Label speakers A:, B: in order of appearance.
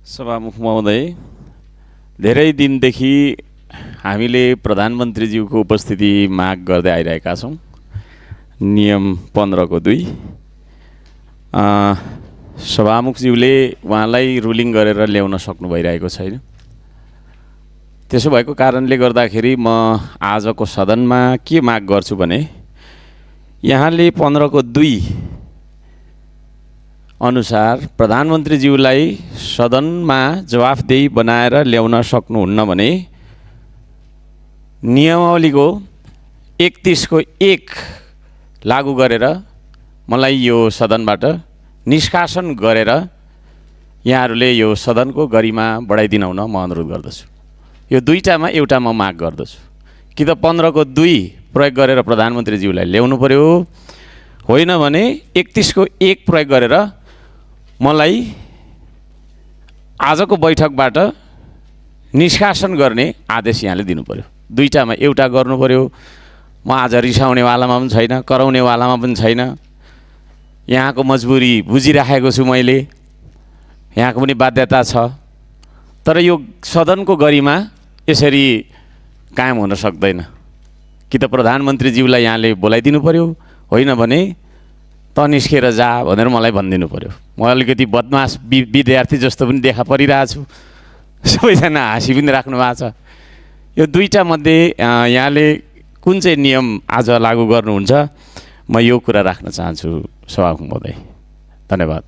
A: सभामुख महोदय, धेरै दिनदेखि हामीले प्रधानमन्त्रीज्यूको उपस्थिति माग गर्दै आइरहेका छौँ। नियम 15 को 2 सभामुखज्यूले उहाँलाई रुलिङ गरेर ल्याउन सक्नु भइरहेको छैन। त्यसो भएको कारणले गर्दाखेरि म आजको सदनमा के माग गर्छु भने यहाँले 15 को 2 अनुसार प्रधानमन्त्रीज्यूलाई सदनमा जवाफदेही बनाएर ल्याउन सक्नुहुन्न भने नियमावलीको 31 को 1 लागू गरेर मलाई यो सदनबाट निष्कासन गरेर यहाँहरूले यो सदनको गरिमा बढाइदिन हुन म अनुरोध गर्दछु। यो दुईटामा एउटा म माग गर्दछु कि त 15 को 2 प्रयोग गरेर प्रधानमन्त्रीज्यूलाई ल्याउनु पर्यो, होइन भने 31 को 1 प्रयोग गरेर मलाई आजको बैठकबाट निष्कासन गर्ने आदेश यहाँले दिनु पर्यो। दुईटामा एउटा गर्नु पर्यो। म आज रिसाउनेवालामा पनि छैन, कराउनेवालामा पनि छैन। यहाँको मजबुरी बुझिराखेको छु मैले, यहाँको पनि बाध्यता छ। तर यो सदनको गरिमा यसरी कायम हुन सक्दैन। कि त प्रधानमन्त्रीज्यूलाई यहाँले बोलाइदिनु पर्यो, होइन भने त निस्केर जा भनेर मलाई भनिदिनु पर्यो। म अलिकति बदमास विद्यार्थी जस्तो पनि देखा परिरहेको छु। सबैजना हाँसी पनि राख्नु भएको छ। यो दुईटा मध्ये यहाँले कुन चाहिँ नियम आज लागू गर्नुहुन्छ, म यो कुरा राख्न चाहन्छु सभामुख महोदय। धन्यवाद।